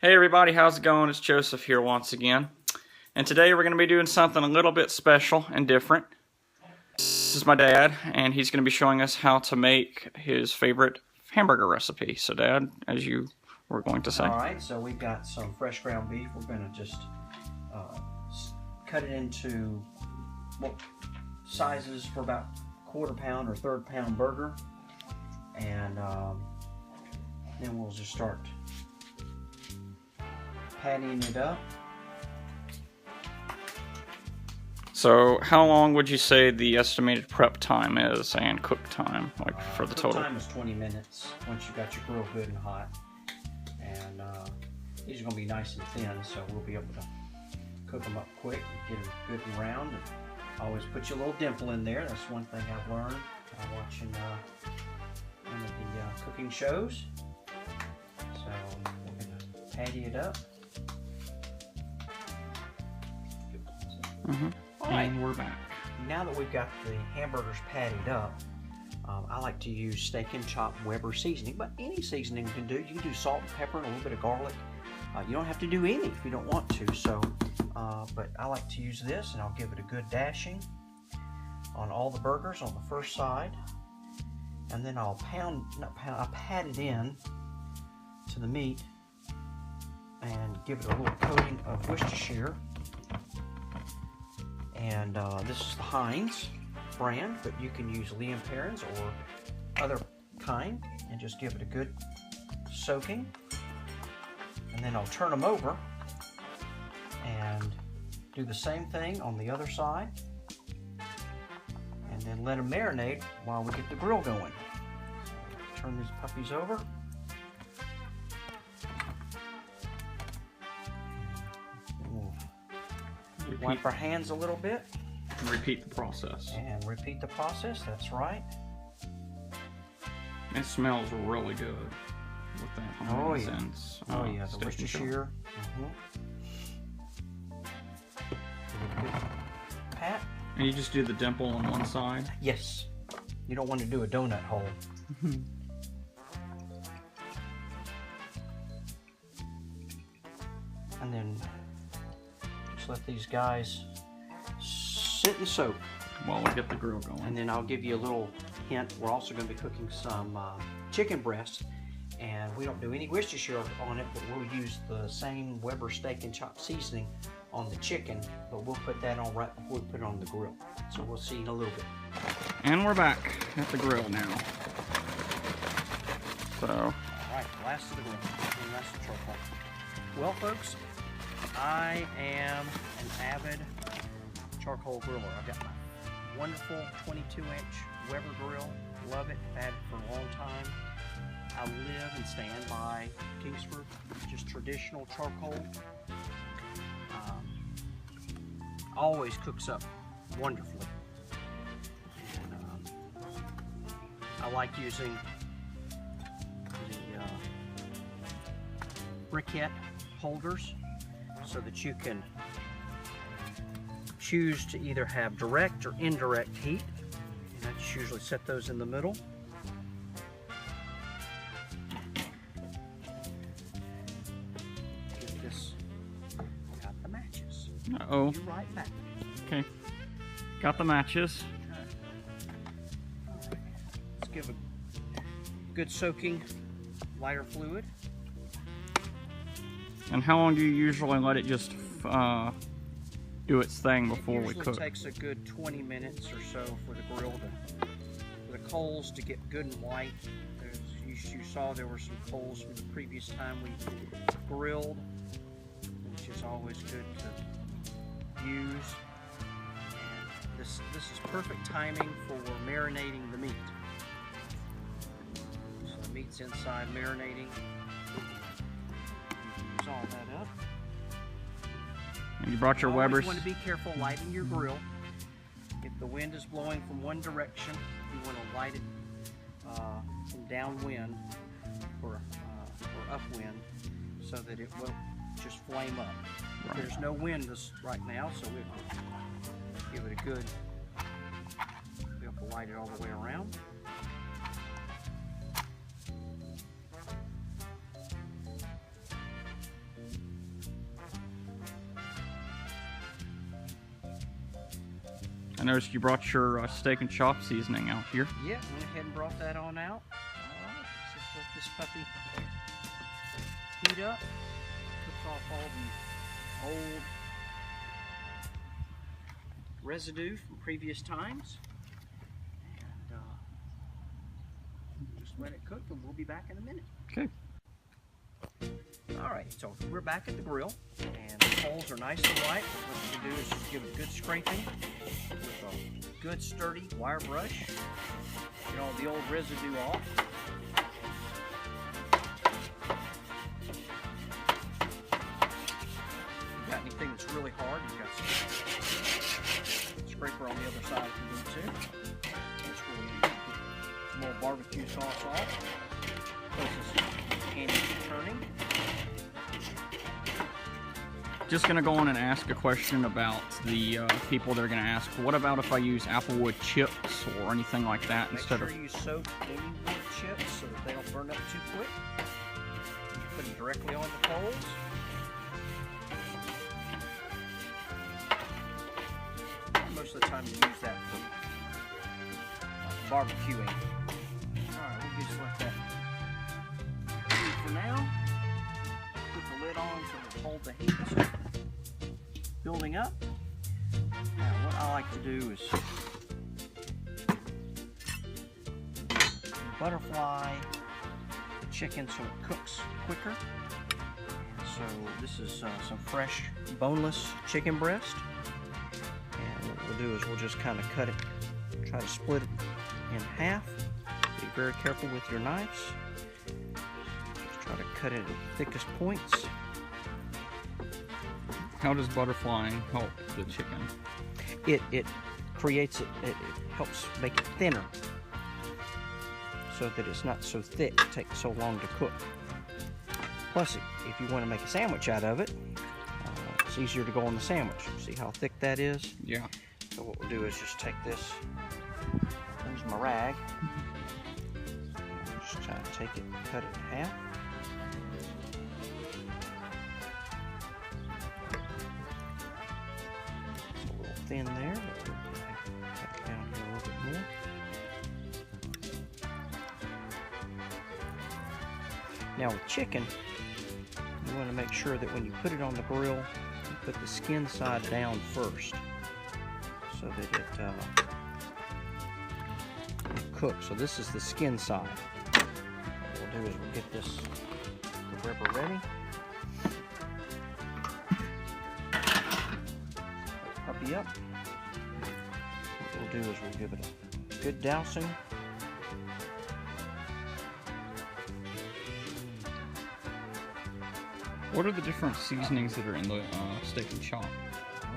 Hey everybody, how's it going? It's Joseph here once again. And today we're going to be doing something a little bit special and different. This is my dad, and he's going to be showing us how to make his favorite hamburger recipe. So Dad, as you were going to say. Alright, so we've got some fresh ground beef. We're going to just cut it into sizes for about quarter pound or third pound burger. And then we'll just start pattying it up. So how long would you say the estimated prep time is and cook time, like for the total? Cook time is 20 minutes once you've got your grill good and hot. And these are going to be nice and thin, so we'll be able to cook them up quick and get them good and round. And always put your little dimple in there. That's one thing I've learned watching one of the cooking shows. So we're going to patty it up. Right. And we're back. Now that we've got the hamburgers patted up, I like to use Steak and Chop Weber seasoning, but any seasoning you can do. You can do salt and pepper and a little bit of garlic. You don't have to do any if you don't want to. So, but I like to use this, and I'll give it a good dashing on all the burgers on the first side, and then I'll pat it in to the meat and give it a little coating of Worcestershire. And this is the Heinz brand, but you can use Lea & Perrins or other kind, and just give it a good soaking. And then I'll turn them over and do the same thing on the other side, and then let them marinate while we get the grill going. So turn these puppies over. Wipe our hands a little bit. And repeat the process. And repeat the process, that's right. It smells really good with that Heinz and the Worcestershire. Pat. And you just do the dimple on one side? Yes. You don't want to do a donut hole. And then just let these guys sit and soak while we get the grill going. And then I'll give you a little hint. We're also going to be cooking some chicken breast, and we don't do any Worcestershire on it, but we'll use the same Weber Steak and Chop seasoning on the chicken, but we'll put that on right before we put it on the grill. So we'll see in a little bit. And we're back at the grill now. So. Alright, last of the grill. And last of the charcoal. Well, folks, I am an avid charcoal griller. I've got my wonderful 22-inch Weber grill. Love it. I've had it for a long time. I live and stand by Kingsford, just traditional charcoal. Always cooks up wonderfully. And, I like using the briquette holders so that you can choose to either have direct or indirect heat, and I just usually set those in the middle. Give this, got the matches. Uh-oh. Be right back. Okay. Got the matches. Right. Let's give a good soaking lighter fluid. And how long do you usually let it just do its thing before we cook? It usually takes a good 20 minutes or so for the grill for the coals to get good and white. You saw there were some coals from the previous time we grilled, which is always good to use. And this is perfect timing for marinating the meat. So the meat's inside marinating. Use all that up. And you brought your Webers. You want to be careful lighting your grill. If the wind is blowing from one direction, you want to light it from downwind or upwind so that it will just flame up. Right. There's no wind right now, so we'll give it a good, we have to light it all the way around. I noticed you brought your steak and chop seasoning out here. Yeah, went ahead and brought that on out. Alright, let's just let this puppy heat up. Cooks off all the old residue from previous times. And just let it cook and we'll be back in a minute. Okay. Alright, so we're back at the grill and the coals are nice and white. What you can do is just give it a good scraping with a good sturdy wire brush. Get all the old residue off. If you've got anything that's really hard, you've got some scraper on the other side if you need to. That's where we put some more barbecue sauce off. Plus this candy turning. Just gonna go on and ask a question about the people that are gonna ask, what about if I use applewood chips or anything like that instead Make sure you soak any wood chips so that they don't burn up too quick. You put them directly on the coals. Most of the time you use that for barbecuing. Alright, we'll just let that heat for now. Put the lid on so it'll hold the heat. Building up. Now what I like to do is butterfly the chicken so it cooks quicker. And so this is some fresh boneless chicken breast. And what we'll do is we'll just kind of cut it, try to split it in half. Be very careful with your knives. Just try to cut it at the thickest points. How does butterflying help the chicken? It creates it helps make it thinner so that it's not so thick, it takes so long to cook. Plus, if you want to make a sandwich out of it, it's easier to go on the sandwich. See how thick that is? Yeah. So what we'll do is just take this, there's my rag, just try to take it and cut it in half. Thin there, but we'll cut it down here a little bit more. Now with chicken, you want to make sure that when you put it on the grill, you put the skin side down first, so that it cooks. So this is the skin side. What we'll do is we'll get the rubber ready. Puppy up. What we'll do is we'll give it a good dousing. What are the different seasonings that are in the steak and chop?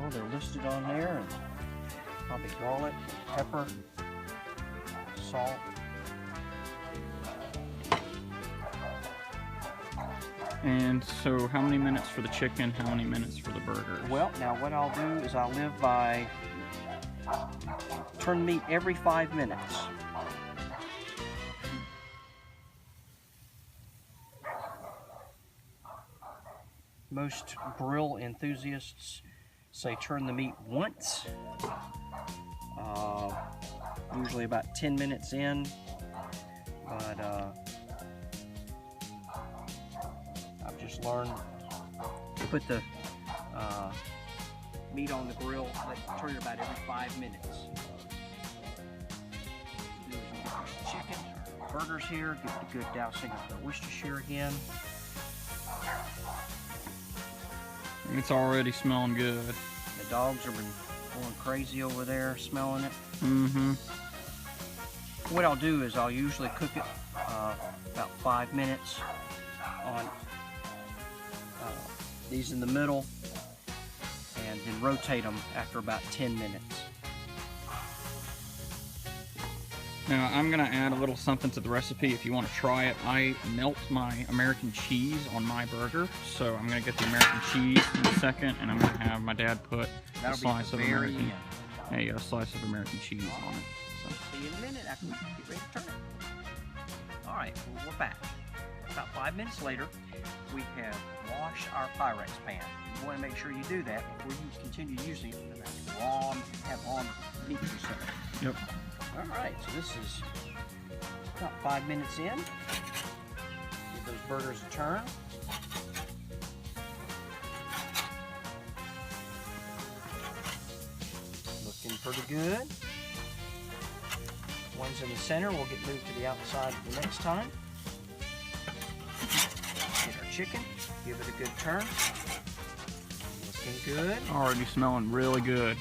Oh, they're listed on there, and probably garlic, pepper, salt. And so how many minutes for the chicken, how many minutes for the burgers? Well, now what I'll do is I'll live by turn meat every 5 minutes. Most grill enthusiasts say turn the meat once, usually about 10 minutes in, but I've just learned to put the meat on the grill, turn it about every 5 minutes. Chicken, burgers here, give it a good dousing of the Worcestershire again. It's already smelling good. The dogs have been going crazy over there smelling it. Mm-hmm. What I'll do is I'll usually cook it about 5 minutes on these in the middle, and then rotate them after about 10 minutes. Now I'm gonna add a little something to the recipe if you want to try it. I melt my American cheese on my burger, so I'm gonna get the American cheese in a second, and I'm gonna have my dad put a slice of American cheese on it. So. See you in a minute after we get ready to turn it. All right, well, we're back. About 5 minutes later, we have washed wash our Pyrex pan. You want to make sure you do that before you continue using it. Have raw meat percent. Yep. All right, so this is about 5 minutes in. Give those burgers a turn. Looking pretty good. Ones in the center will get moved to the outside the next time. Get our chicken, give it a good turn. Looking good. Already smelling really good.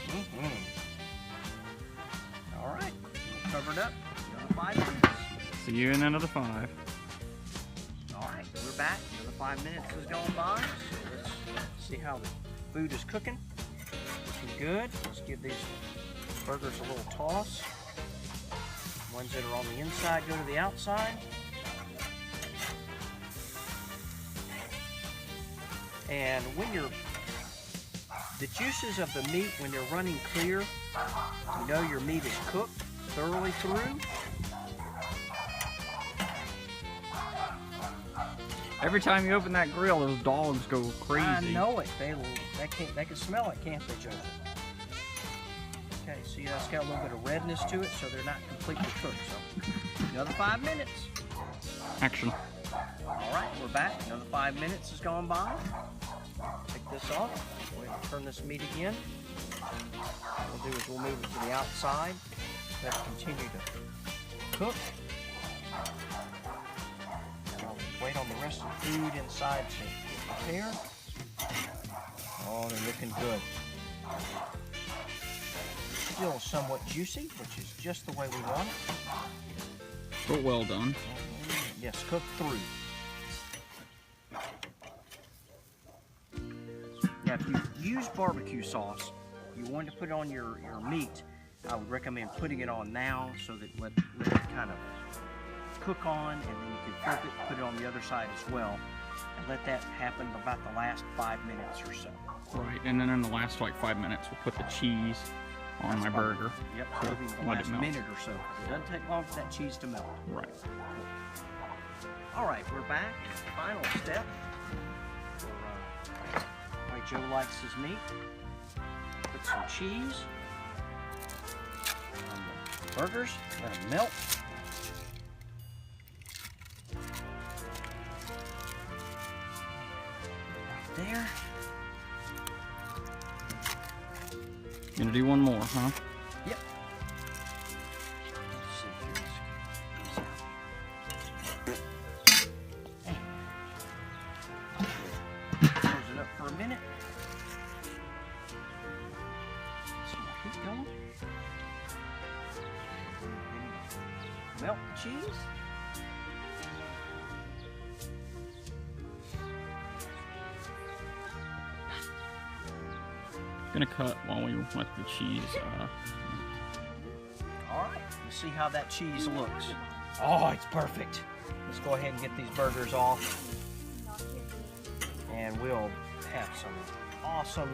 All right, we'll cover it up. Another 5 minutes. See you in another 5. All right, we're back. Another 5 minutes has gone by. So let's see how the food is cooking. Looking good. Let's give these burgers a little toss. Ones that are on the inside go to the outside. And when the juices of the meat, when they're running clear, you know your meat is cooked thoroughly through. Every time you open that grill, those dogs go crazy. I know it. They can smell it, can't they, Joseph? Okay, see that's got a little bit of redness to it, so they're not completely cooked. So another 5 minutes. Action. All right, we're back. Another 5 minutes has gone by. Take this off. We'll turn this meat again. What we'll do is we'll move it to the outside. Let it continue to cook. Now we'll wait on the rest of the food inside to prepare. Oh, they're looking good. Still somewhat juicy, which is just the way we want it. But well done. Yes, cooked through. Now, if you use barbecue sauce, you want to put it on your meat, I would recommend putting it on now so that let it kind of cook on, and then you can flip it, put it on the other side as well, and let that happen about the last 5 minutes or so. Right, and then in the last like 5 minutes, we'll put the cheese on my burger. Yep, So maybe the let last it melt. minute or so. It doesn't take long for that cheese to melt. Right. All right, we're back. Final step. The way Joe likes his meat. Put some cheese on the burgers. Let them melt. Right there. Gonna do one more, huh? Yep. Let's see here. Close it up for a minute. Some more heat going. Melt the cheese. Gonna cut while we let the cheese. All right, let's see how that cheese looks. Oh, it's perfect. Let's go ahead and get these burgers off, and we'll have some awesome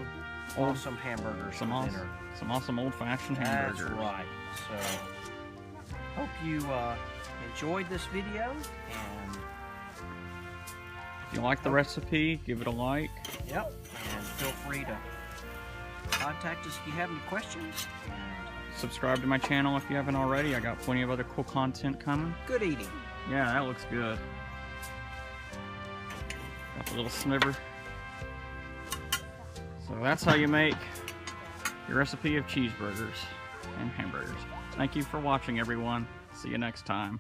hamburgers for dinner. Some awesome old-fashioned hamburgers. That's right. So, hope you enjoyed this video, and If you like the recipe, give it a like. yep, and feel free to contact us if you have any questions. And Subscribe to my channel if you haven't already. I got plenty of other cool content coming. good eating. Yeah, that looks good. Got the little sliver. So that's how you make your recipe of cheeseburgers and hamburgers. Thank you for watching, everyone. See you next time.